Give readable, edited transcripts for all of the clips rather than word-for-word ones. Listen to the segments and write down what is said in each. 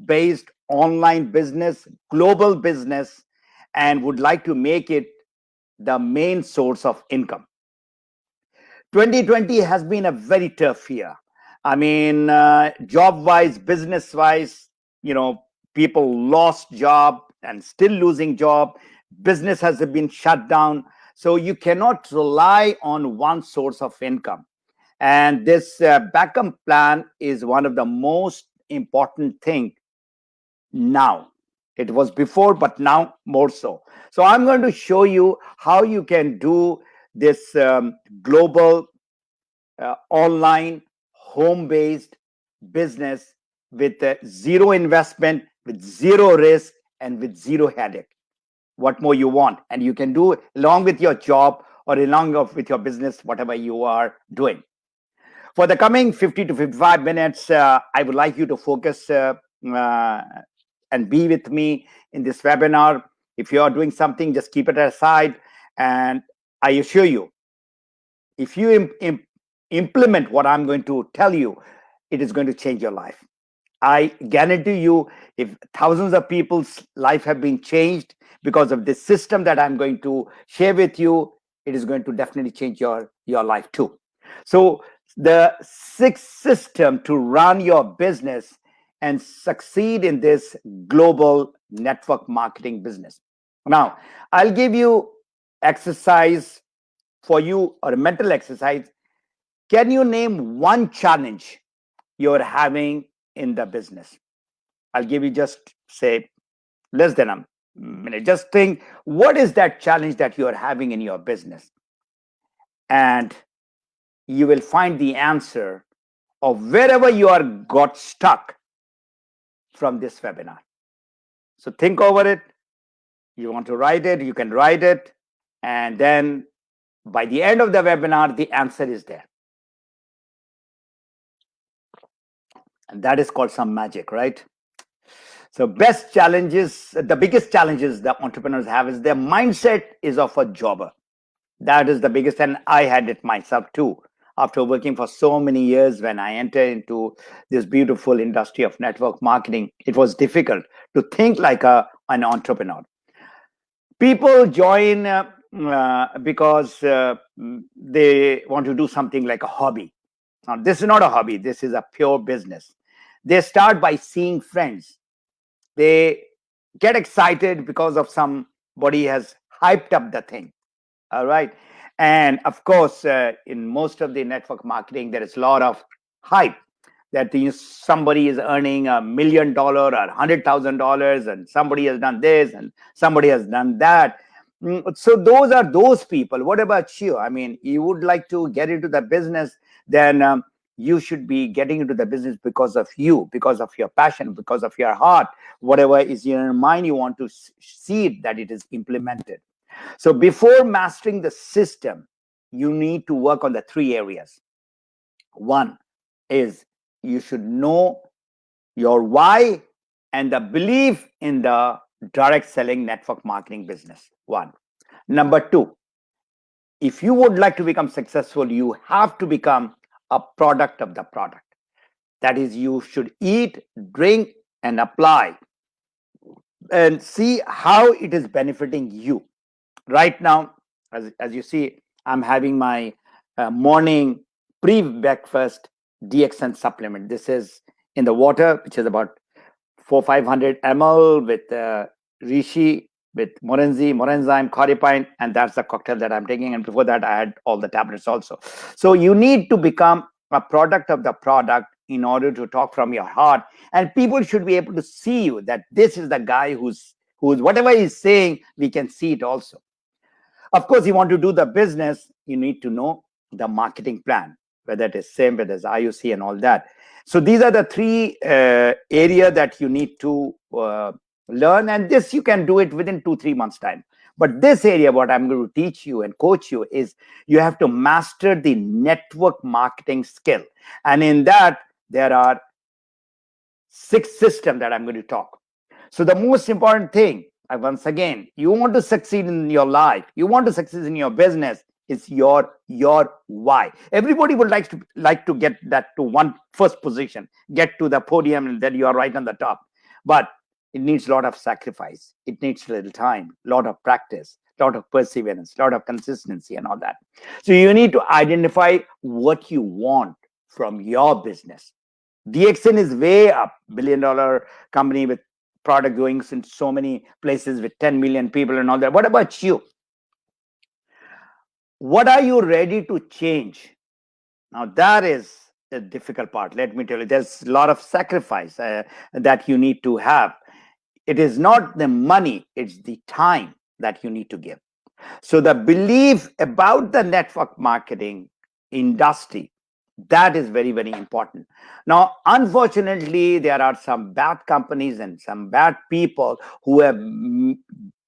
based online business, global business, and would like to make it the main source of income. 2020 has been a very tough year. I mean, job wise, business wise, people lost job and still losing job. Business has been shut down. So you cannot rely on one source of income. And this backup plan is one of the most important thing now. It was before, but now more so. So I'm going to show you how you can do this global online home-based business with zero investment, with zero risk, and with zero headache. What more you want? And you can do along with your job or along with your business, whatever you are doing. For the coming 50 to 55 minutes, I would like you to focus and be with me in this webinar. If you are doing something, just keep it aside. And I assure you, if you implement what I'm going to tell you, it is going to change your life. I guarantee you, if thousands of people's life have been changed because of this system that I'm going to share with you, it is going to definitely change your life too. So the sixth system to run your business and succeed in this global network marketing business. Now, I'll give you exercise for you, or a mental exercise. Can you name one challenge you're having in the business? I'll give you just say less than a minute. Just think, what is that challenge that you're having in your business? And you will find the answer of wherever you are got stuck from this webinar. So think over it. You want to write it, you can write it. And then by the end of the webinar, the answer is there. And that is called some magic, right? So best challenges, the biggest challenges that entrepreneurs have is their mindset is of a jobber. That is the biggest, and I had it myself too. After working for so many years, when I entered into this beautiful industry of network marketing, it was difficult to think like an entrepreneur. People join because they want to do something like a hobby. Now, this is not a hobby. This is a pure business. They start by seeing friends. They get excited because of somebody has hyped up the thing. All right. And of course, in most of the network marketing, there is a lot of hype that somebody is earning $1 million or $100,000, and somebody has done this and somebody has done that. So those are those people. What about you? I mean, you would like to get into the business, then you should be getting into the business because of you, because of your passion, because of your heart. Whatever is in your mind, you want to see it, that it is implemented. So before mastering the system, you need to work on the three areas. One is you should know your why and the belief in the direct selling network marketing business. One. Number two, if you would like to become successful, you have to become a product of the product. That is, you should eat, drink, and apply and see how it is benefiting you. Right now, as you see, I'm having my morning pre-breakfast DXN supplement. This is in the water, which is about 400-500 ml with reishi, with morenzyme, cordypine, and that's the cocktail that I'm taking. And before that, I had all the tablets also. So you need to become a product of the product in order to talk from your heart. And people should be able to see you, that this is the guy who's whatever he's saying, we can see it also. Of course, you want to do the business, you need to know the marketing plan, whether it is SIM, whether it's IUC and all that. So these are the three areas that you need to learn, and this you can do it within 2-3 months time. But this area, what I'm going to teach you and coach you, is you have to master the network marketing skill. And in that, there are 6 systems that I'm going to talk. So the most important thing, once again, you want to succeed in your life, you want to succeed in your business, it's your why. Everybody would like to get that to one first position, get to the podium, and then you are right on the top. but it needs a lot of sacrifice. It needs a little time, a lot of practice, a lot of perseverance, a lot of consistency, and all that. So you need to identify what you want from your business. DXN is way up, $1 billion company with product going in so many places with 10 million people and all that. What about you? What are you ready to change? Now, that is the difficult part. Let me tell you, there's a lot of sacrifice that you need to have. It is not the money, it's the time that you need to give. So, the belief about the network marketing industry, that is very, very important. Now, unfortunately, there are some bad companies and some bad people who have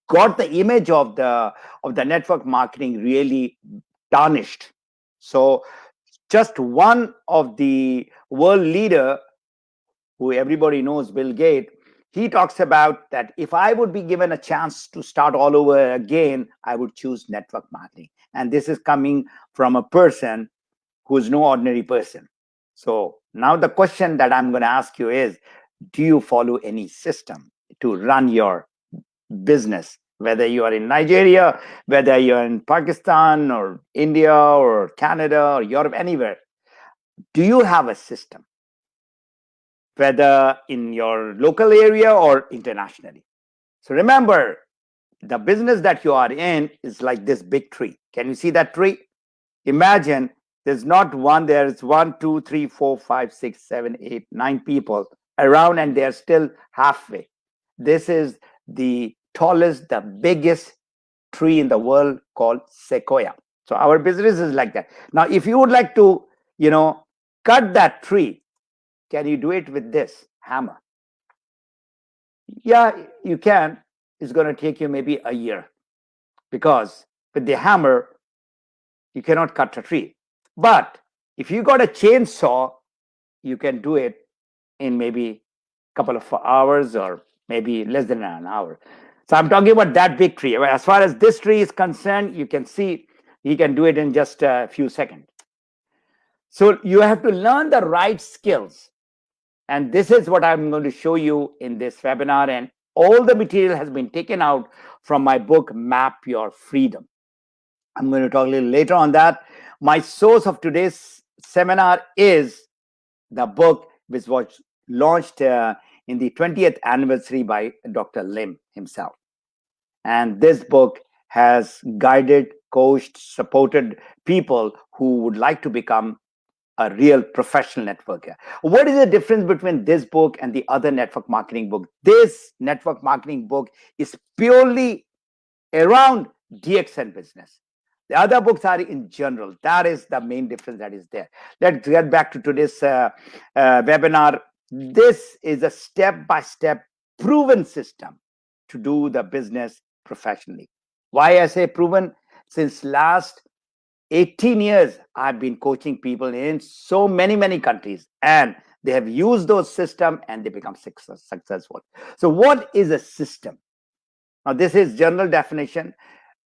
got the image of the network marketing really tarnished. So just one of the world leader who everybody knows, Bill Gates, he talks about that if I would be given a chance to start all over again, I would choose network marketing. And this is coming from a person who is no ordinary person. So now the question that I'm going to ask you is, do you follow any system to run your business, whether you are in Nigeria, whether you're in Pakistan or India or Canada or Europe, anywhere? Do you have a system, whether in your local area or internationally? So remember, the business that you are in is like this big tree. Can you see that tree? Imagine there's not one, there's 1, 2, 3, 4, 5, 6, 7, 8, 9 people around, and they're still halfway. This is the tallest, the biggest tree in the world called sequoia. So our business is like that. Now, if you would like to, cut that tree, can you do it with this hammer? Yeah, you can. It's going to take you maybe a year, because with the hammer, you cannot cut a tree. But if you got a chainsaw, you can do it in maybe a couple of hours or maybe less than an hour. So I'm talking about that big tree. As far as this tree is concerned, you can see he can do it in just a few seconds. So you have to learn the right skills. And this is what I'm going to show you in this webinar. And all the material has been taken out from my book, Map Your Freedom. I'm going to talk a little later on that. My source of today's seminar is the book which was launched in the 20th anniversary by Dr. Lim himself. And this book has guided, coached, supported people who would like to become a real professional networker. What is the difference between this book and the other network marketing book? This network marketing book is purely around DXN business. The other books are in general. That is the main difference that is there. Let's get back to today's webinar. This is a step-by-step proven system to do the business professionally. Why I say proven? Since last 18 years, I've been coaching people in so many countries, and they have used those systems and they become successful. So what is a system? Now, this is general definition.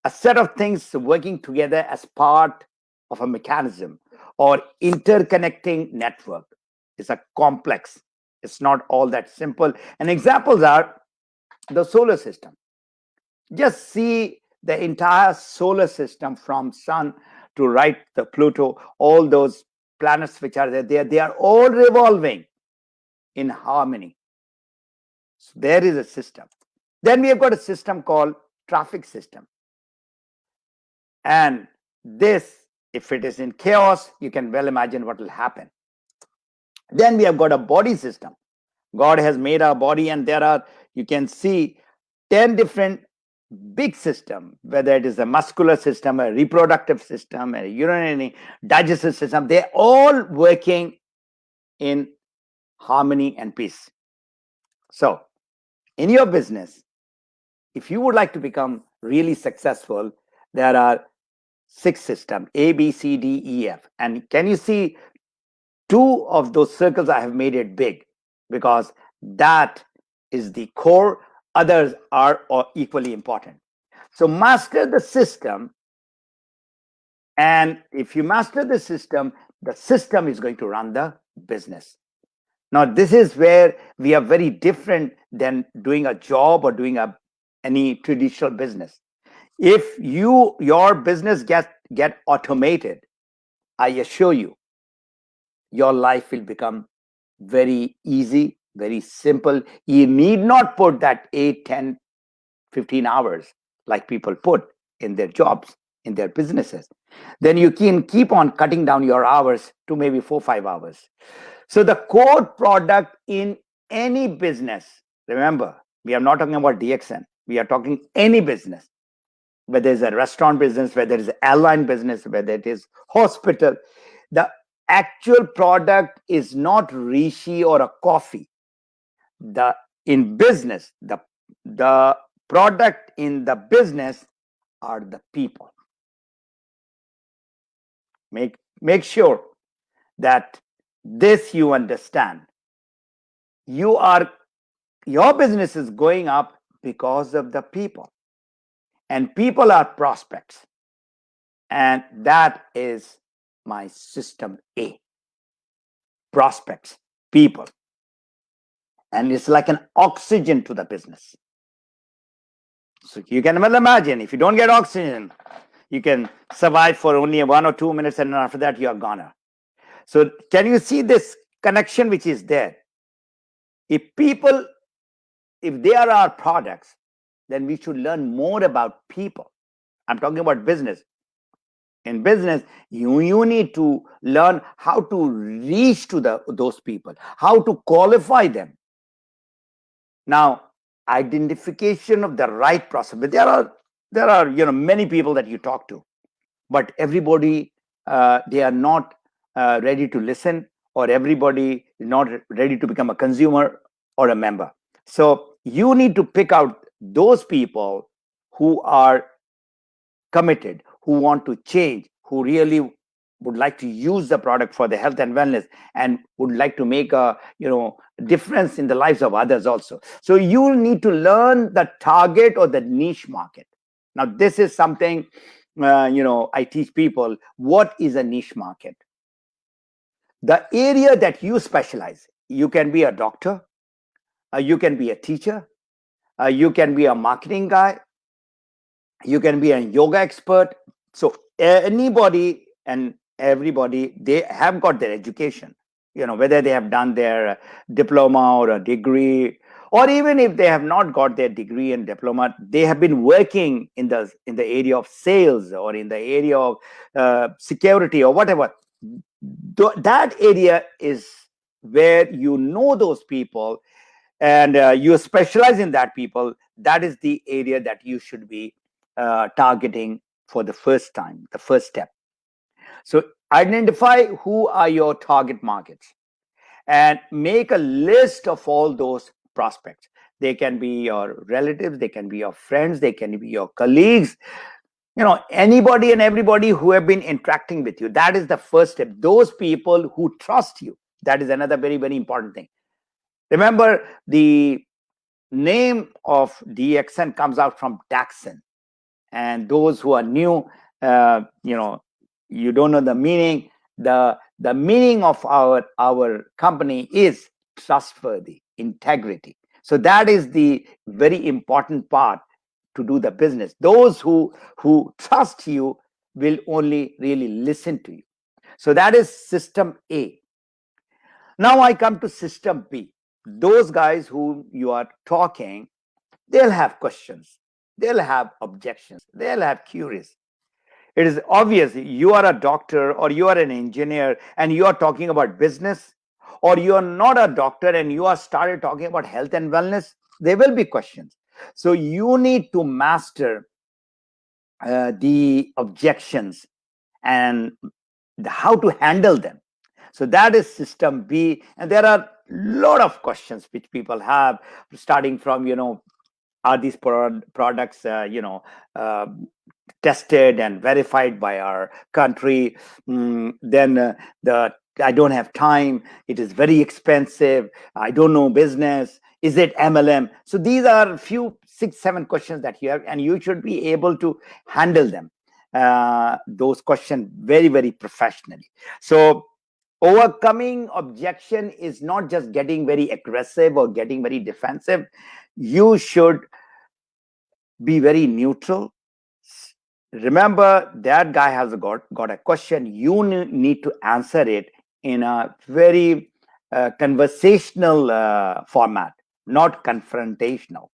A set of things working together as part of a mechanism or interconnecting network. It's a complex. It's not all that simple. And examples are the solar system. Just see the entire solar system from sun to right the Pluto, all those planets which are there, they are all revolving in harmony. So there is a system. Then we have got a system called traffic system. And this, if it is in chaos, you can well imagine what will happen. Then we have got a body system. God has made our body, and there are, you can see 10 different big system, whether it is a muscular system, a reproductive system, a urinary digestive system, they're all working in harmony and peace. So in your business, if you would like to become really successful, there are 6 systems, A, B, C, D, E, F. And can you see 2 of those circles? I have made it big because that is the core. Others are equally important. So master the system. And if you master the system is going to run the business. Now, this is where we are very different than doing a job or doing any traditional business. If your business get automated, I assure you, your life will become very easy, very simple. You need not put that 8, 10, 15 hours like people put in their jobs, in their businesses. Then you can keep on cutting down your hours to maybe 4, 5 hours. So the core product in any business, remember, we are not talking about DXN. We are talking any business, whether it's a restaurant business, whether it's an airline business, whether it is hospital. The actual product is not Rishi or a coffee. The in business, the product in the business are the people. Make sure that this you understand. Your business is going up because of the people, and people are prospects, and that is my system A. Prospects, people, and it's like an oxygen to the business. So you can well imagine, if you don't get oxygen, you can survive for only 1 or 2 minutes, and after that you are gone. So can you see this connection which is there? If they are our products, then we should learn more about people. I'm talking about business. In business, you need to learn how to reach to those people, how to qualify them. Now, identification of the right prospect. There are many people that you talk to, but everybody they are not ready to listen, or everybody is not ready to become a consumer or a member. So you need to pick out those people who are committed, who want to change, who really would like to use the product for the health and wellness, and would like to make a difference in the lives of others also. So you need to learn the target or the niche market. Now this is something I teach people. What is a niche market? The area that you specialize. You can be a doctor, you can be a teacher, you can be a marketing guy, you can be a yoga expert. So anybody and everybody, they have got their education, whether they have done their diploma or a degree, or even if they have not got their degree and diploma, they have been working in the area of sales, or in the area of security, or whatever. That area is where those people, and you specialize in that people. That is the area that you should be targeting for the first time, the first step. So identify who are your target markets, and make a list of all those prospects. They can be your relatives, they can be your friends, they can be your colleagues, anybody and everybody who have been interacting with you. That is the first step. Those people who trust you, that is another very, very important thing. Remember, the name of DXN comes out from Daxon. And those who are new, you don't know the meaning. The meaning of our company is trustworthy, integrity. So that is the very important part to do the business. Those who trust you will only really listen to you. So that is system A. Now I come to system B. Those guys who you are talking, they'll have questions, they'll have objections, they'll have queries. It is obvious you are a doctor or you are an engineer and you are talking about business, or you are not a doctor and you are started talking about health and wellness. There will be questions. So you need to master the objections and how to handle them. So that is system B. And there are a lot of questions which people have, starting from, are these products, tested and verified by our country? Then I don't have time. It is very expensive. I don't know business. Is it MLM? So these are a few 6, 7 questions that you have, and you should be able to handle them. Those questions very, very professionally. So Overcoming objection is not just getting very aggressive or getting very defensive. You should be very neutral. Remember, that guy has got a question. You need to answer it in a very conversational format, not confrontational.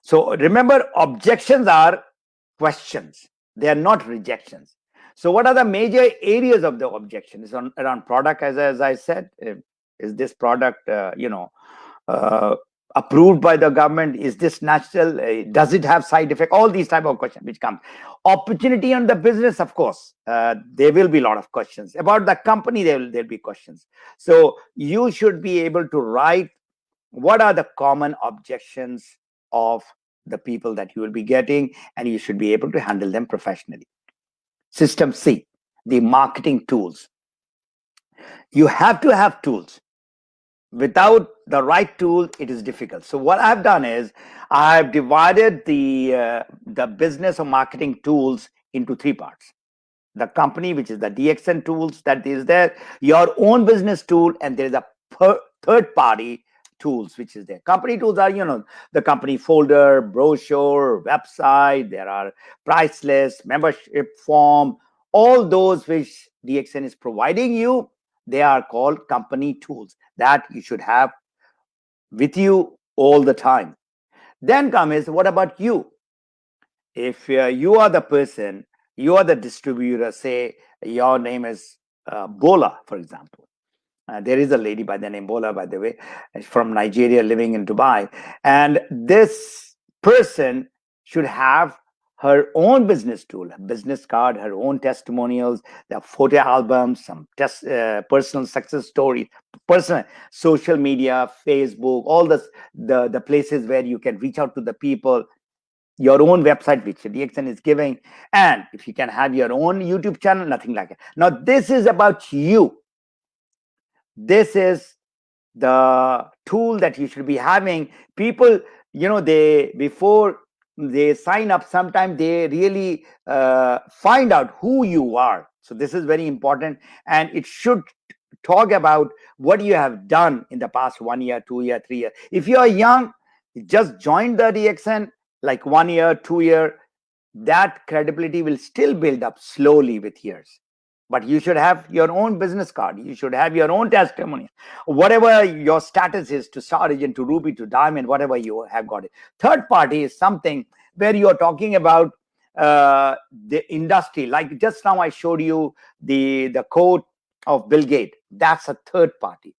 So remember, objections are questions, they are not rejections. So, what are the major areas of the objection? Is on around product, as I said. Is this product, uh, approved by the government? Is this natural? Does it have side effect? All these type of questions which come. Opportunity on the business, of course, there will be a lot of questions about the company. There'll be questions. So you should be able to write what are the common objections of the people that you will be getting, and you should be able to handle them professionally. System C, the marketing tools. You have to have tools. Without the right tool, it is difficult. So what I've done is I've divided the business or marketing tools into three parts: the company, which is the DXN tools that is there, your own business tool, and there is a third party tools which is there. Company tools are, the company folder, brochure, website. There are price lists, membership form, all those which DXN is providing you. They are called company tools that you should have with you all the time. Then come is, what about you? If you are the person, you are the distributor, say your name is Bola, for example. There is a lady by the name Bola, by the way, from Nigeria, living in Dubai. And this person should have her own business tool, a business card, her own testimonials, the photo albums, some personal success stories, personal social media, Facebook, all the places where you can reach out to the people, your own website, which DXN is giving. And if you can have your own YouTube channel, nothing like it. Now, this is about you. This is the tool that you should be having. People, they, before they sign up, sometimes they really find out who you are. So this is very important, and it should talk about what you have done in the past 1 year, 2 year, 3 year. If you are young, just join the DXN like 1 year, 2 year, that credibility will still build up slowly with years. But you should have your own business card. You should have your own testimony. Whatever your status is, to Star Agent, to Ruby, to Diamond, whatever you have got it. Third party is something where you are talking about the industry. Like just now I showed you the quote of Bill Gates. That's a third party.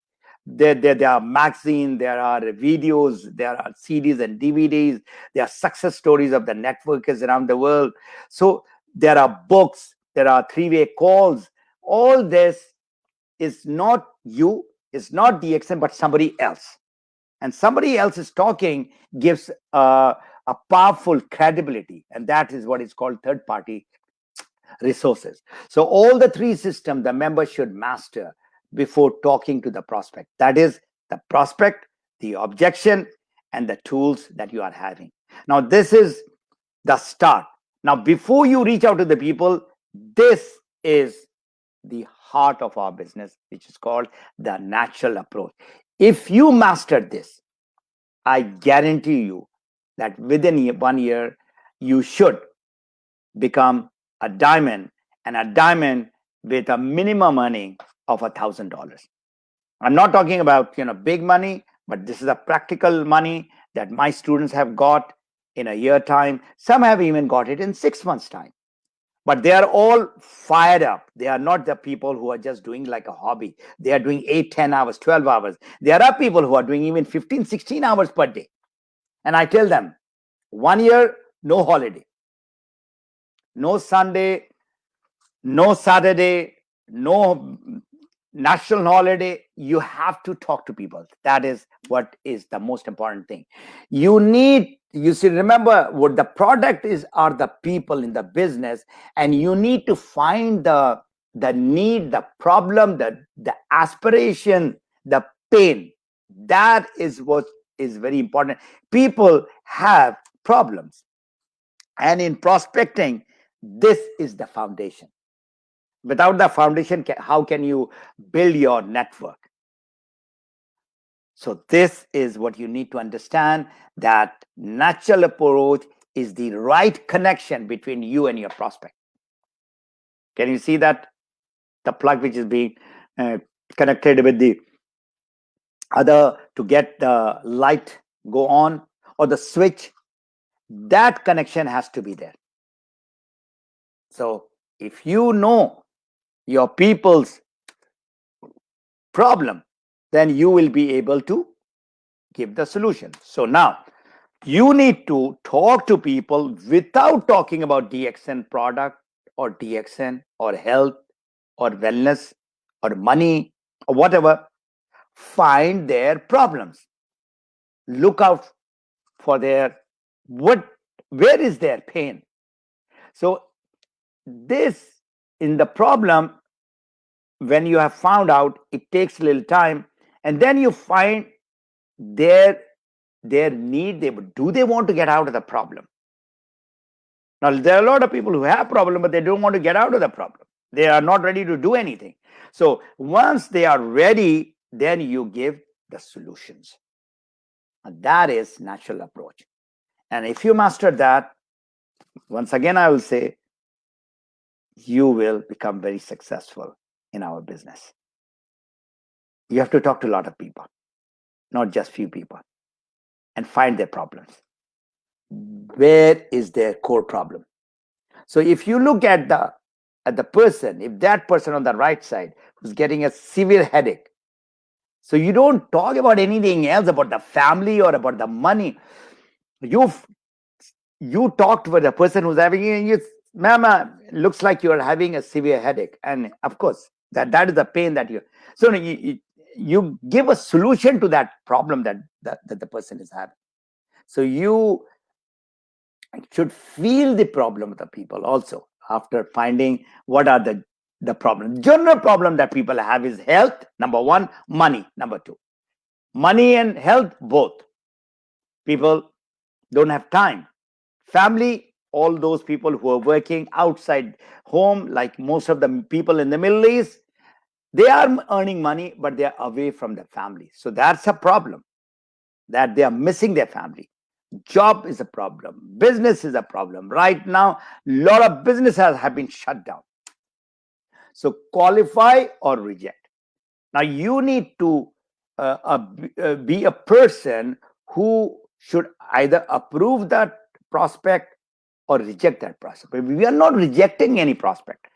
There are magazines, there are videos, there are CDs and DVDs, there are success stories of the networkers around the world. So there are books, there are three-way calls. All this is not you, it's not DXN, but somebody else. And somebody else is talking gives a powerful credibility, and that is what is called third-party resources. So all the three systems the member should master before talking to the prospect. That is the prospect, the objection, and the tools that you are having. Now, this is the start. Now, before you reach out to the people, this is the heart of our business, which is called the natural approach. If you master this, I guarantee you that within 1 year, you should become a diamond, and a diamond with a minimum earning of $1,000. I'm not talking about big money, but this is a practical money that my students have got in a year time. Some have even got it in 6 months time. But they are all fired up. They are not the people who are just doing like a hobby. They are doing 8, 10 hours, 12 hours. There are people who are doing even 15, 16 hours per day. And I tell them, 1 year, no holiday, no Sunday, no Saturday, no national holiday. You have to talk to people. That is what is the most important thing. You should remember what the product is are the people in the business, and you need to find the need, the problem, the aspiration, the pain. That is what is very important. People have problems, and in prospecting, this is the foundation. Without the foundation, how can you build your network? So this is what you need to understand, that natural approach is the right connection between you and your prospect. Can you see that? The plug which is being uh, connected with the other to get the light go on, or the switch, that connection has to be there. So if you know your people's problem, then you will be able to give the solution. So now you need to talk to people without talking about DXN product or DXN or health or wellness or money or whatever. Find their problems. Look out for their what, where is their pain. So this in the problem, when you have found out, it takes a little time, and then you find their need. They want to get out of the problem. Now there are a lot of people who have problem, but they don't want to get out of the problem. They are not ready to do anything. So once they are ready, then you give the solutions. And that is natural approach. And if you master that, once again I will say, you will become very successful in our business. You have to talk to a lot of people, not just few people, and find their problems. Where is their core problem? So if you look at the person, if that person on the right side who's getting a severe headache, so you don't talk about anything else, about the family or about the money. You talked with a person who's having, you, mama, looks like you're having a severe headache, and of course that is the pain that so you give a solution to that problem that the person is having. So you should feel the problem of the people also, after finding what are the problem. General problem that people have is health, number one, money, number two. Money and health, both. People don't have time. Family, all those people who are working outside home, like most of the people in the Middle East, they are earning money, but they are away from the family. So that's a problem, that they are missing their family. Job is a problem. Business is a problem. Right now, a lot of businesses have been shut down. So qualify or reject. Now you need to be a person who should either approve that prospect or reject that prospect. We are not rejecting any prospect.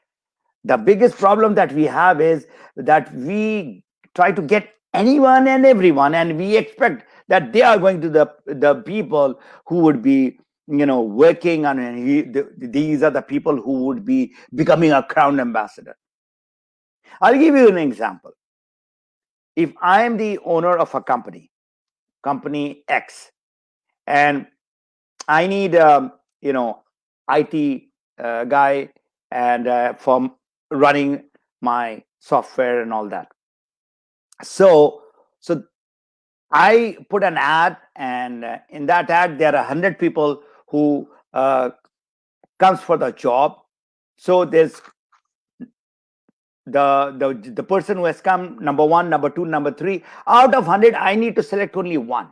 The biggest problem that we have is that we try to get anyone and everyone, and we expect that they are going to the people who would be working on, and these are the people who would be becoming a crown ambassador. I'll give you an example. If I am the owner of a company X, and I need IT guy and for running my software and all that. So I put an ad, and in that ad there are 100 people who comes for the job. So there's the person who has come, number one, number two, number three. Out of 100, I need to select only one.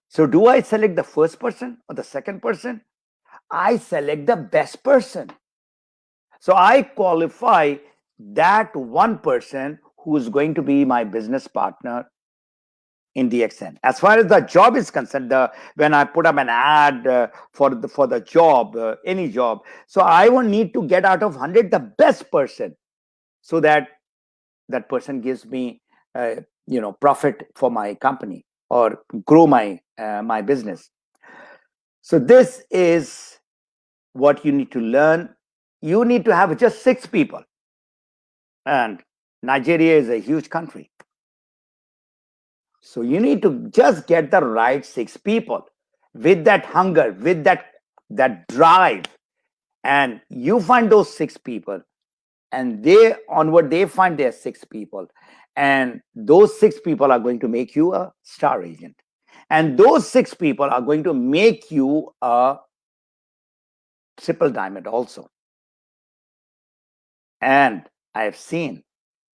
So do I select the first person or the second person? I select the best person. So I qualify that one person who is going to be my business partner in DXN. As far as the job is concerned, when I put up an ad for the job, any job, so I will need to get out of 100 the best person, so that person gives me profit for my company or grow my my business. So this is what you need to learn. You need to have just 6 people, and Nigeria is a huge country. So you need to just get the right 6 people with that hunger, with that drive, and you find those 6 people, and they find their 6 people, and those 6 people are going to make you a star agent, and those 6 people are going to make you a triple diamond also. And I have seen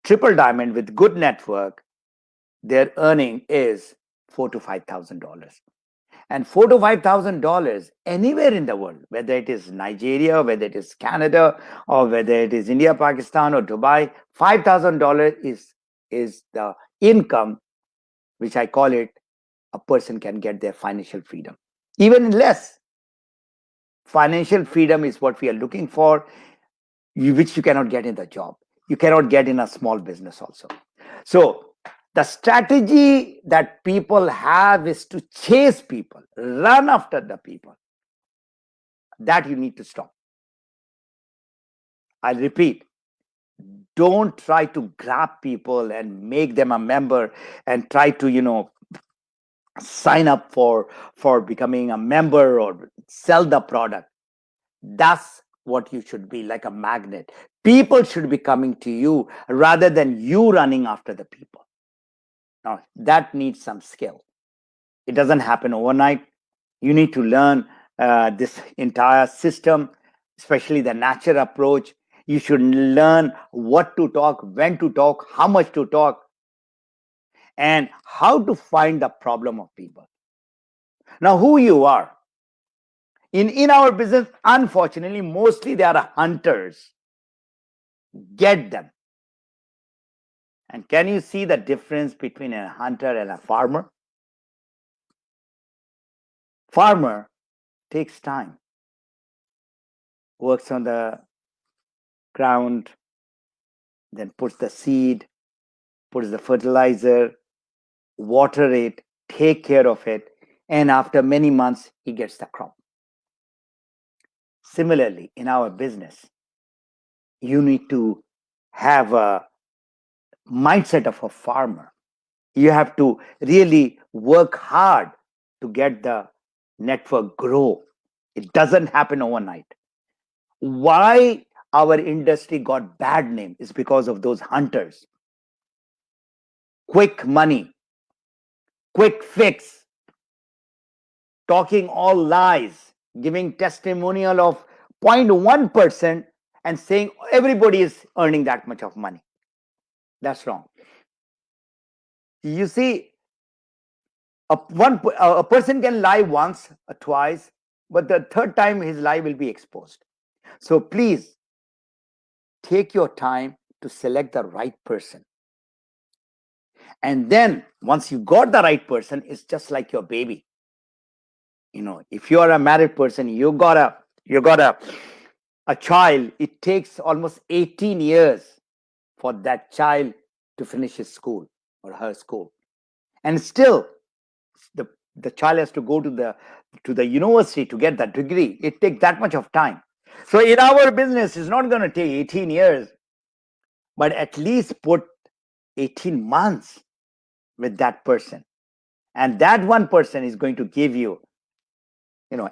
triple diamond with good network, their earning is $4,000 to $5,000. And $4,000 to $5,000 anywhere in the world, whether it is Nigeria, whether it is Canada, or whether it is India, Pakistan, or Dubai, $5,000 is the income, which I call it, a person can get their financial freedom. Even less. Financial freedom is what we are looking for, which you cannot get in the job. You cannot get in a small business also. So the strategy that people have is to chase people, run after the people. That you need to stop. I'll repeat, don't try to grab people and make them a member and try to sign up for becoming a member or sell the product. That's what you should be, like a magnet. People should be coming to you rather than you running after the people. Now, that needs some skill. It doesn't happen overnight. You need to learn this entire system, especially the natural approach. You should learn what to talk, when to talk, how much to talk, and how to find the problem of people. Now, who you are. In our business, unfortunately, mostly they are hunters. Get them. And can you see the difference between a hunter and a farmer? Farmer takes time, works on the ground, then puts the seed, puts the fertilizer, water it, take care of it, and after many months, he gets the crop. Similarly, in our business, you need to have a mindset of a farmer. You have to really work hard to get the network grow. It doesn't happen overnight. Why our industry got bad name is because of those hunters. Quick money, quick fix, talking all lies, giving testimonial of 0.1% and saying everybody is earning that much of money. That's wrong. You see, a person can lie once or twice, but the third time his lie will be exposed. So please take your time to select the right person. And then once you got the right person, it's just like your baby. If you are a married person, you got a child, it takes almost 18 years for that child to finish his school or her school. And still the child has to go to the university to get that degree. It takes that much of time. So in our business, it's not going to take 18 years, but at least put 18 months with that person. And that one person is going to give you,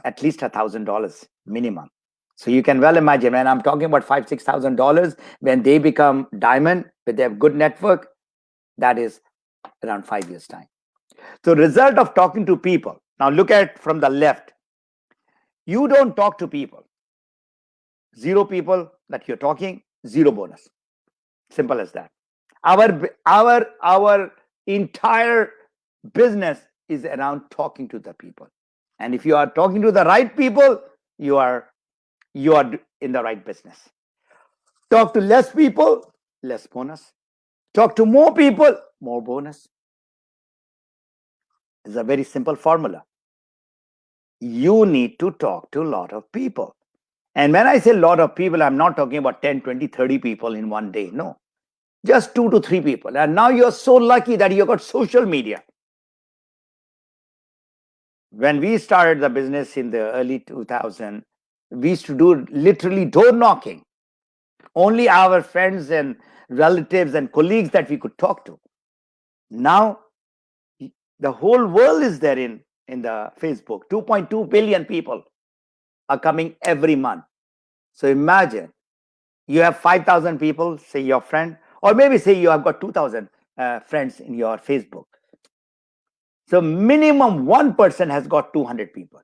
at least $1,000 minimum. So you can well imagine, when I'm talking about $5,000-$6,000, when they become diamond with their good network, that is around 5 years time. So result of talking to people. Now look at from the left. You don't talk to people. 0 people that you're talking, 0 bonus. Simple as that. Our entire business is around talking to the people. And if you are talking to the right people, you are in the right business. Talk to less people, less bonus. Talk to more people, more bonus. It's a very simple formula. You need to talk to a lot of people. And when I say a lot of people, I'm not talking about 10, 20, 30 people in one day. No, just 2 to 3 people. And now you're so lucky that you got social media. When we started the business in the early 2000s, we used to do literally door knocking. Only our friends and relatives and colleagues that we could talk to. Now, the whole world is there in the Facebook. 2.2 billion people are coming every month. So imagine you have 5,000 people, say your friend, or maybe say you have got 2,000 friends in your Facebook. So minimum one person has got 200 people.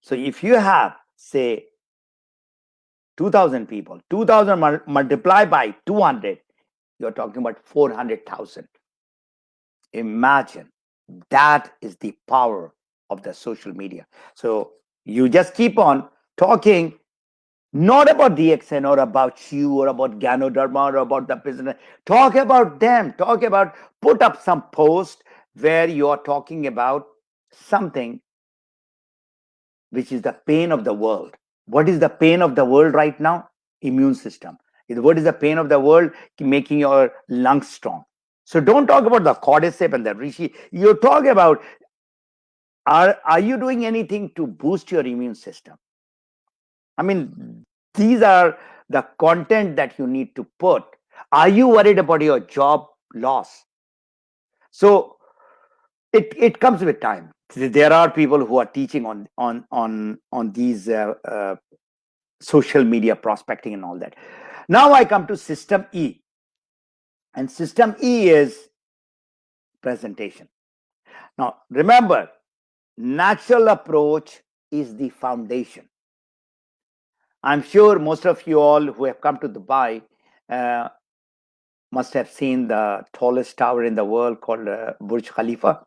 So if you have, say, 2,000 people. 2,000 multiplied by 200, you're talking about 400,000. Imagine, that is the power of the social media. So you just keep on talking, not about DXN or about you or about Ganoderma or about the business. Talk about them. Talk about, put up some post where you are talking about something which is the pain of the world. What is the pain of the world right now? Immune system. What is the pain of the world? Making your lungs strong. So don't talk about the cordyceps and the reishi. You talk about, are you doing anything to boost your immune system? I mean, these are the content that you need to put. Are you worried about your job loss? So it comes with time. There are people who are teaching on these social media prospecting and all that. Now I come to system E, and system E is presentation. Now remember, natural approach is the foundation. I'm sure most of you all who have come to Dubai must have seen the tallest tower in the world called Burj Khalifa.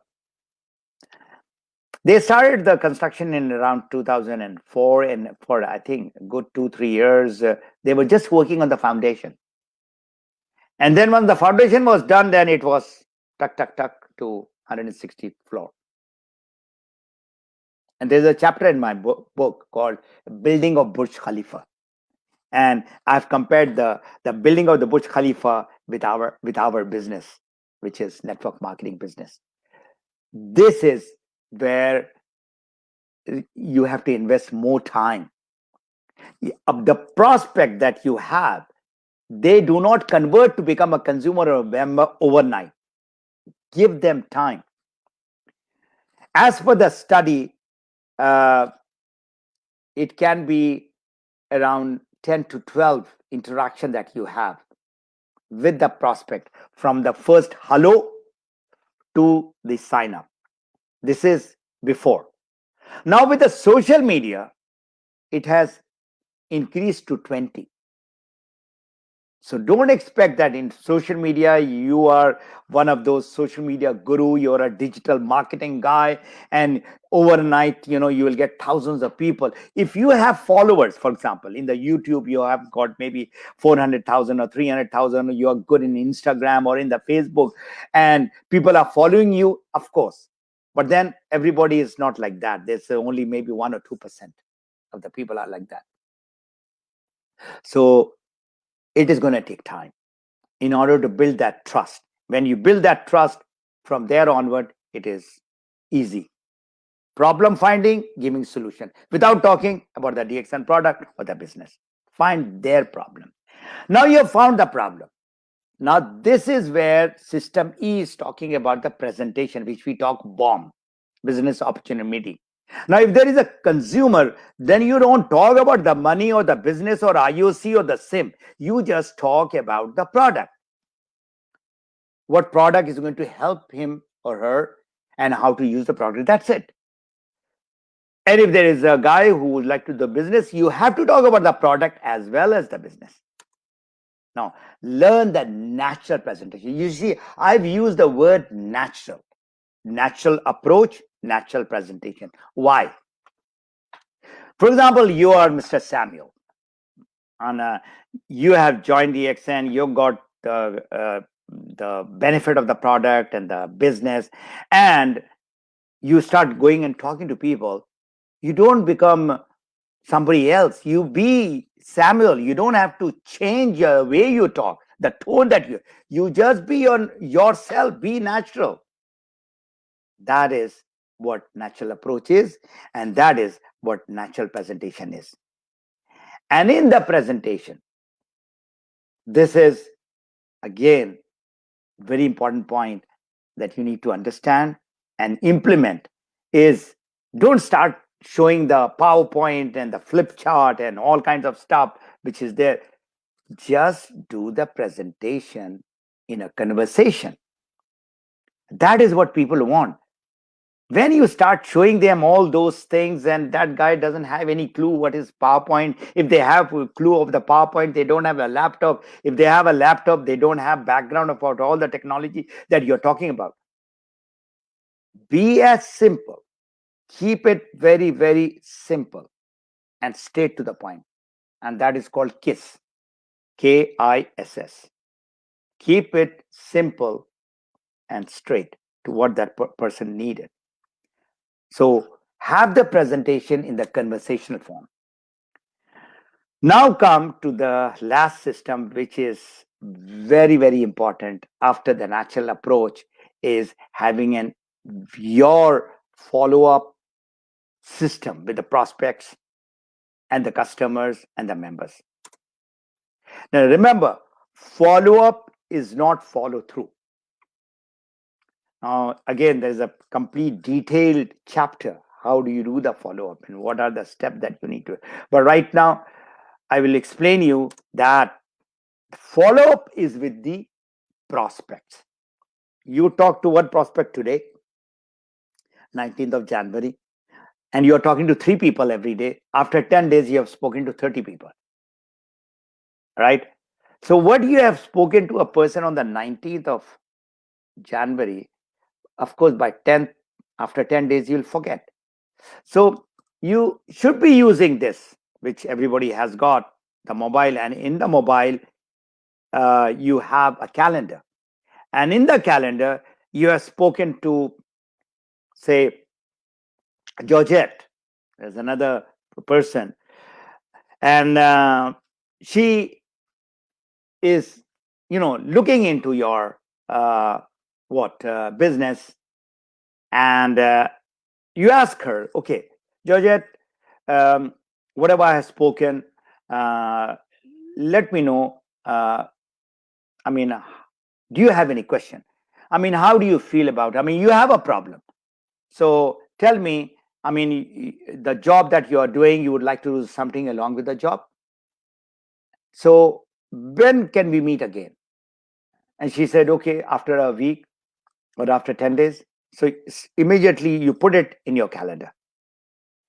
They started the construction in around 2004, and for I think a good 2-3 years, they were just working on the foundation. And then when the foundation was done, then it was tuck, tuck, tuck to 160th floor. And there's a chapter in my book called Building of Burj Khalifa. And I've compared the building of the Burj Khalifa with our business, which is network marketing business. This is where you have to invest more time. The prospect that you have, they do not convert to become a consumer or a member overnight. Give them time. As per the study, it can be around 10 to 12 interaction that you have with the prospect from the first hello to the sign up. This is before. Now with the social media, it has increased to 20. So don't expect that in social media, you are one of those social media guru, you're a digital marketing guy, and overnight, you will get thousands of people. If you have followers, for example, in the YouTube, you have got maybe 400,000 or 300,000, you are good in Instagram or in the Facebook, and people are following you, of course. But then everybody is not like that. There's only maybe 1 or 2% of the people are like that. So it is going to take time in order to build that trust. When you build that trust, from there onward, it is easy. Problem finding, giving solution, without talking about the DXN product or the business. Find their problem. Now you have found the problem. Now this is where system E is talking about the presentation, which we talk BOM, business opportunity meeting. Now, if there is a consumer, then you don't talk about the money or the business or IOC or the SIM. You just talk about the product. What product is going to help him or her and how to use the product. That's it. And if there is a guy who would like to do the business, you have to talk about the product as well as the business. Now, learn the natural presentation. You see, I've used the word natural. Natural approach, natural presentation. Why? For example, you are Mr. Samuel, and you have joined the XN. You got the benefit of the product and the business, and you start going and talking to people. You don't become somebody else. You be Samuel. You don't have to change the way you talk, the tone that you just be on yourself. Be natural. That is what natural approach is, and that is what natural presentation is. And in the presentation, this is again very important point that you need to understand and implement is, don't start showing the PowerPoint and the flip chart and all kinds of stuff which is there. Just do the presentation in a conversation. That is what people want. When you start showing them all those things and that guy doesn't have any clue what is PowerPoint, if they have a clue of the PowerPoint, they don't have a laptop. If they have a laptop, they don't have background about all the technology that you're talking about. Be as simple. Keep it very, very simple and straight to the point. And that is called KISS. KISS. Keep it simple and straight to what that person needed. So have the presentation in the conversational form. Now come to the last system, which is very, very important after the natural approach, is having your follow-up system with the prospects and the customers and the members. Now remember, follow-up is not follow-through. Now, again, there's a complete detailed chapter. How do you do the follow-up and what are the steps that you need to? But right now, I will explain you that follow-up is with the prospects. You talk to one prospect today, 19th of January, and you're talking to 3 people every day. After 10 days, you have spoken to 30 people, right? So what you have spoken to a person on the 19th of January, of course, by 10th, after 10 days, you'll forget. So you should be using this, which everybody has got, the mobile, and in the mobile, you have a calendar. And in the calendar, you have spoken to, say, Georgette. There's another person. And she is, looking into your business. And you ask her, okay, Georgette, whatever I have spoken, let me know. Do you have any question? How do you feel about it? You have a problem. So tell me, the job that you are doing, you would like to do something along with the job. So when can we meet again? And she said, okay, after a week or after 10 days. So immediately you put it in your calendar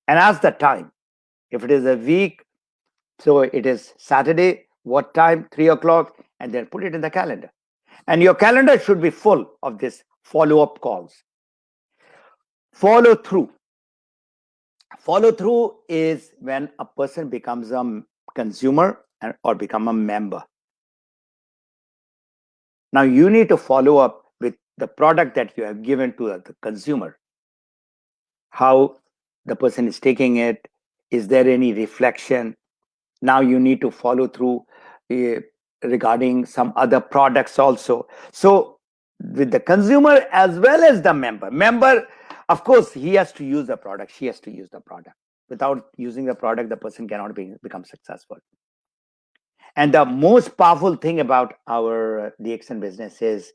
and ask the time. If it is a week, so it is Saturday, what time? 3 o'clock, and then put it in the calendar. And your calendar should be full of this follow-up calls. Follow through. Follow through is when a person becomes a consumer or become a member. Now you need to follow up with the product that you have given to the consumer. How the person is taking it. Is there any reflection? Now you need to follow through regarding some other products also. So with the consumer as well as the member, of course, he has to use the product, she has to use the product. Without using the product, the person cannot become successful. And the most powerful thing about our DXN business is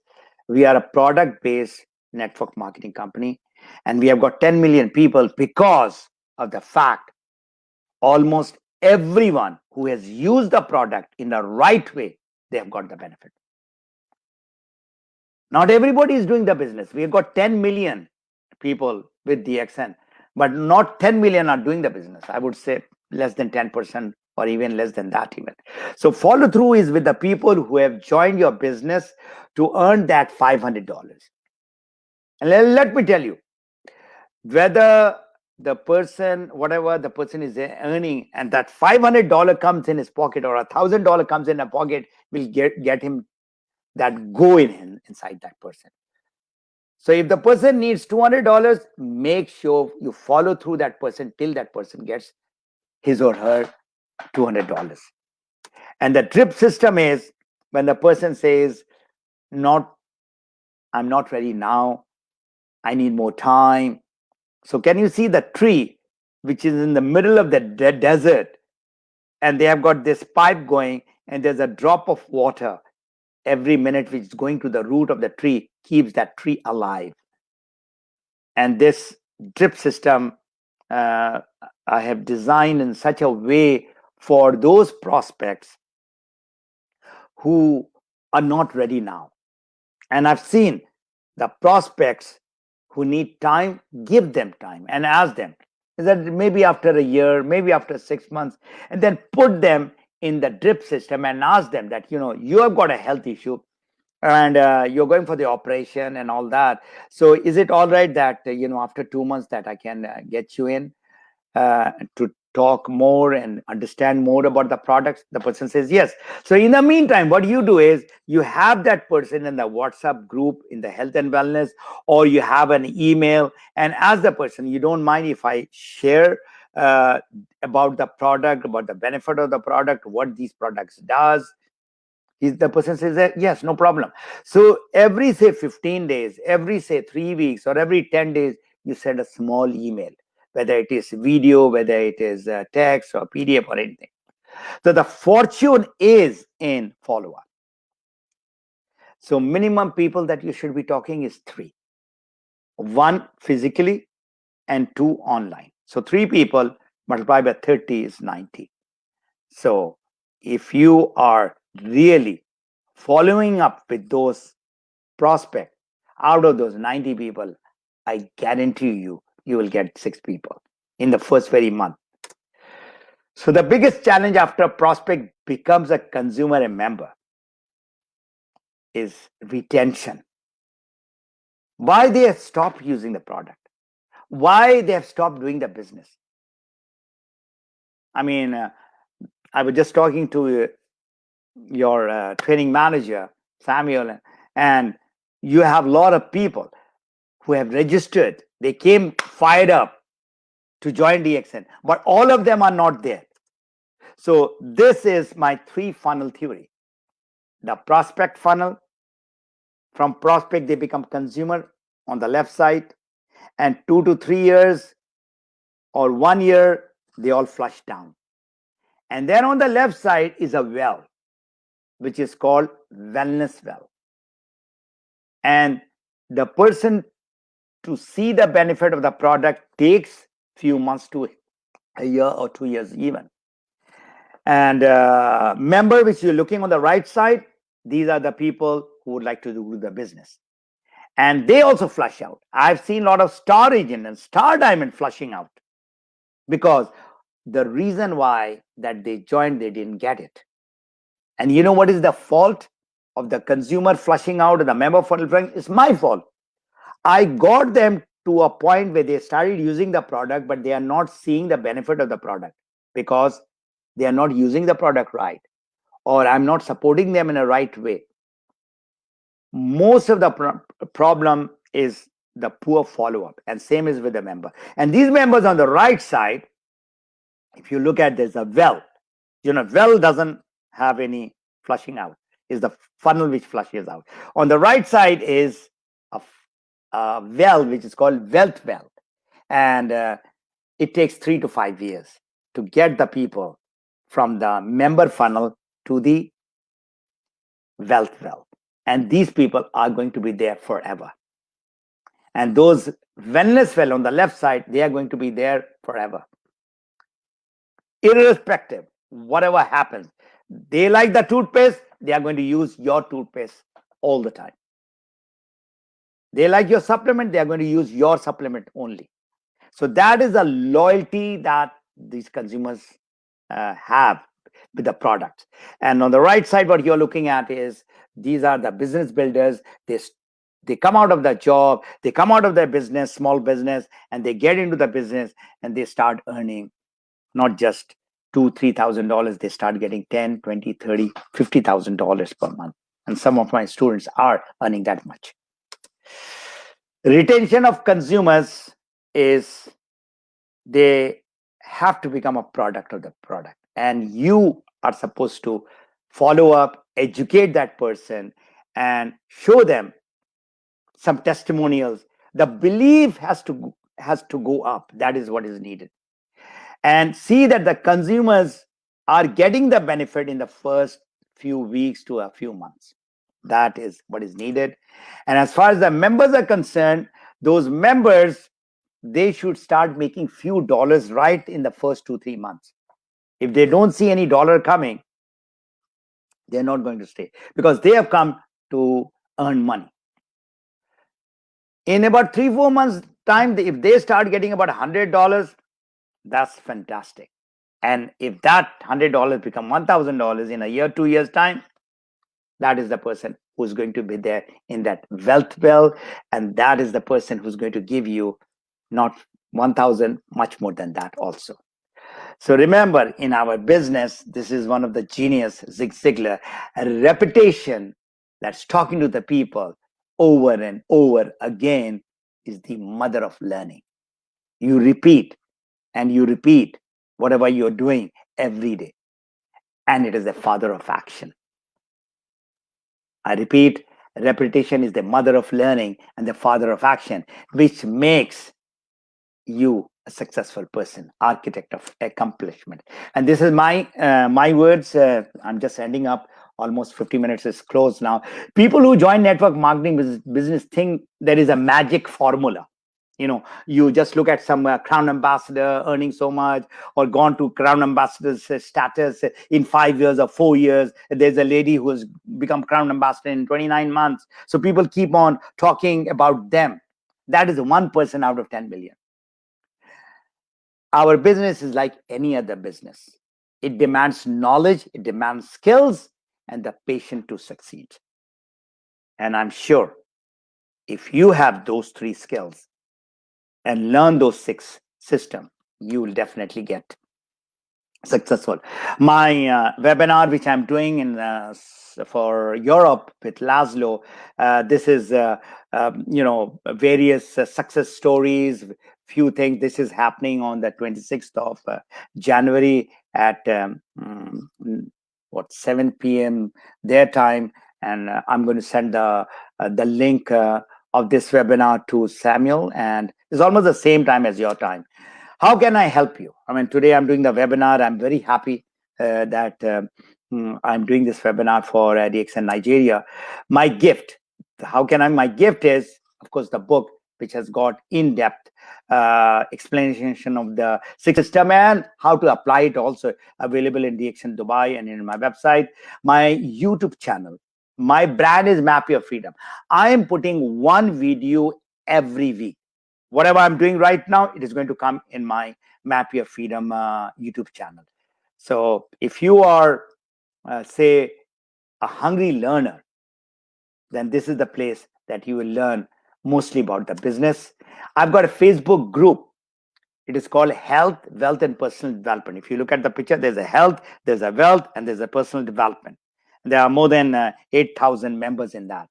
we are a product-based network marketing company, and we have got 10 million people because of the fact almost everyone who has used the product in the right way, they have got the benefit. Not everybody is doing the business. We have got 10 million people with DXN, but not 10 million are doing the business. I would say less than 10% or even less than that even. So follow through is with the people who have joined your business to earn that $500. And let me tell you, whether the person, whatever the person is earning, and that $500 comes in his pocket or $1,000 comes in a pocket, will get him that go inside that person. So if the person needs $200, make sure you follow through that person till that person gets his or her $200. And the drip system is when the person says, I'm not ready now, I need more time. So can you see the tree, which is in the middle of the desert, and they have got this pipe going, and there's a drop of water every minute which is going to the root of the tree, keeps that tree alive. And this drip system, I have designed in such a way for those prospects who are not ready now. And I've seen the prospects who need time, give them time and ask them. Is that maybe after a year, maybe after 6 months, and then put them in the drip system and ask them that, you have got a health issue and you're going for the operation and all that. So is it all right that, after 2 months that I can get you in to talk more and understand more about the products? The person says yes. So in the meantime, what you do is you have that person in the WhatsApp group in the health and wellness, or you have an email and ask the person, you don't mind if I share about the product, about the benefit of the product, what these products does? The person says that yes, no problem. So every say 15 days, every say 3 weeks, or every 10 days, you send a small email, whether it is video, whether it is text or PDF or anything. So the fortune is in follow up. So minimum people that you should be talking is three: one physically and two online. So three people multiplied by 30 is 90. So if you are really following up with those prospect, out of those 90 people, I guarantee you will get 6 people in the first very month. So the biggest challenge after a prospect becomes a consumer and member is retention. Why they have stopped using the product, why they have stopped doing the business. I mean, I was just talking to your training manager, Samuel, and you have a lot of people who have registered. They came fired up to join DXN, but all of them are not there. So this is my 3 funnel theory. The prospect funnel, from prospect they become consumer on the left side, and 2 to 3 years or 1 year, they all flush down. And then on the left side is a well, which is called wellness well. And the person to see the benefit of the product takes few months to a year or 2 years even. And member, which you're looking on the right side, these are the people who would like to do the business. And they also flush out. I've seen a lot of star agent and star diamond flushing out because the reason why that they joined, they didn't get it. And you know what is the fault of the consumer flushing out and the member funnel flushing? It's my fault. I got them to a point where they started using the product, but they are not seeing the benefit of the product because they are not using the product right, or I'm not supporting them in a right way. Most of the problem is the poor follow-up, and same is with the member. And these members on the right side, if you look at, there's a well. Well doesn't have any flushing out. Is the funnel which flushes out. On the right side is a well which is called wealth well, and it takes 3 to 5 years to get the people from the member funnel to the wealth well. And these people are going to be there forever. And those wellness well on the left side, they are going to be there forever. Irrespective, whatever happens. They like the toothpaste, they are going to use your toothpaste all the time. They like your supplement, they are going to use your supplement only. So that is a loyalty that these consumers have with the product. And on the right side, what you're looking at is these are the business builders. They come out of the job, they come out of their business, small business, and they get into the business and they start earning not just $2,000-3,000. They start getting $10, $20, $30, $50,000 per month. And some of my students are earning that much. Retention of consumers is they have to become a product of the product. And you are supposed to follow up, educate that person, and show them some testimonials. The belief has to go up. That is what is needed. And see that the consumers are getting the benefit in the first few weeks to a few months. That is what is needed. And as far as the members are concerned, those members, they should start making few dollars right in the first 2-3 months. If they don't see any dollar coming, they're not going to stay because they have come to earn money. In about 3-4 months time, if they start getting about $100, that's fantastic. And if that $100 become $1,000 in a year, 2 years time, that is the person who's going to be there in that wealth well, and that is the person who's going to give you not 1,000, much more than that also. So remember, in our business, this is one of the genius, Zig Ziglar, a reputation that's talking to the people over and over again is the mother of learning. You repeat and you repeat whatever you're doing every day, and it is the father of action. I repeat, repetition is the mother of learning and the father of action, which makes you a successful person, architect of accomplishment. And this is my words. I'm just ending up. Almost 50 minutes is closed now. People who join network marketing business think there is a magic formula. You just look at some crown ambassador earning so much, or gone to crown ambassador's status in 5 years or 4 years. There's a lady who has become crown ambassador in 29 months. So people keep on talking about them. That is one person out of 10 million. Our business is like any other business. It demands knowledge, it demands skills, and the patience to succeed. And I'm sure if you have those 3 skills and learn those 6 systems, you will definitely get successful. My webinar, which I'm doing for Europe with Laszlo, this is various success stories, few things. This is happening on the 26th of January at 7 p.m. their time, and I'm going to send the link of this webinar to Samuel, and it's almost the same time as your time. How can I help you? I mean, today I'm doing the webinar. I'm very happy that I'm doing this webinar for DXN Nigeria. My gift, my gift is, of course, the book, which has got in-depth explanation of the system and how to apply it, also available in DXN Dubai and in my website. My YouTube channel. My brand is Map Your Freedom. I am putting one video every week. Whatever I'm doing right now, it is going to come in my Map Your Freedom YouTube channel. So if you are, say, a hungry learner, then this is the place that you will learn mostly about the business. I've got a Facebook group. It is called Health, Wealth, and Personal Development. If you look at the picture, there's a health, there's a wealth, and there's a personal development. There are more than 8,000 members in that.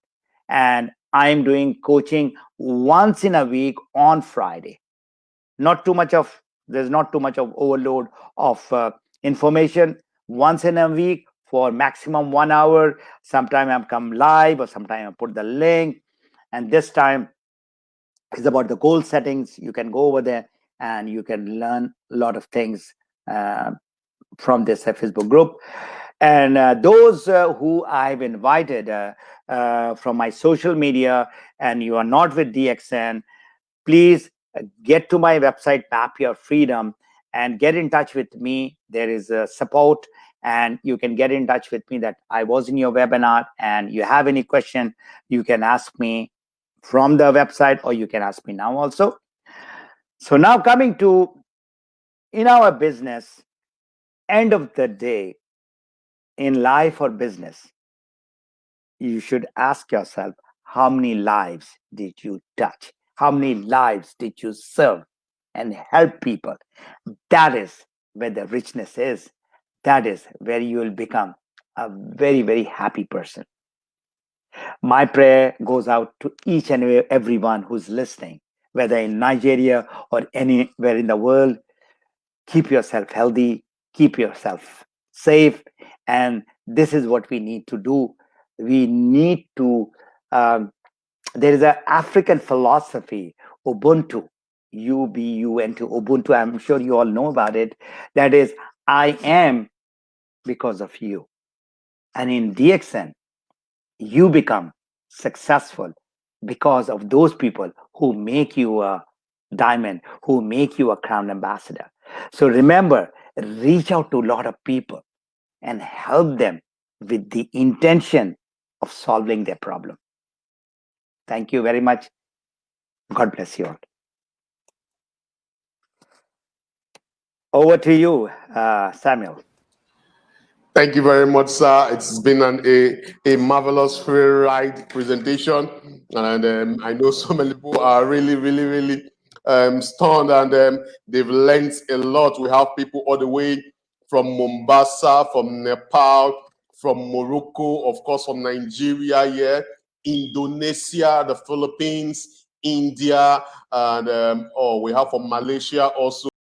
And I'm doing coaching once in a week on Friday. There's not too much of overload of information. Once in a week for maximum 1 hour. Sometime I come live, or sometime I put the link. And this time is about the goal settings. You can go over there and you can learn a lot of things from this Facebook group. And those who I've invited from my social media, and you are not with DXN, please get to my website, Map Your Freedom, and get in touch with me. There is support, and you can get in touch with me that I was in your webinar, and you have any question, you can ask me from the website, or you can ask me now also. So now coming to, in our business, end of the day, in life or business, you should ask yourself, how many lives did you touch? How many lives did you serve and help people? That is where the richness is. That is where you will become a very, very happy person. My prayer goes out to each and everyone who's listening, whether in Nigeria or anywhere in the world. Keep yourself healthy, keep yourself safe, and this is what we need to do. We need to, there is an African philosophy, Ubuntu, UBUNT, Ubuntu. I'm sure you all know about it. That is, I am because of you. And in DXN, you become successful because of those people who make you a diamond, who make you a crown ambassador. So remember, reach out to a lot of people and help them with the intention of solving their problem. Thank you very much. God bless you all. Over to you, Samuel. Thank you very much, sir. It's been a marvelous free ride presentation, and I know so many people are really stunned, and they've learned a lot. We have people all the way from Mombasa, from Nepal, from Morocco, of course, from Nigeria, Indonesia, the Philippines, India, and we have from Malaysia also.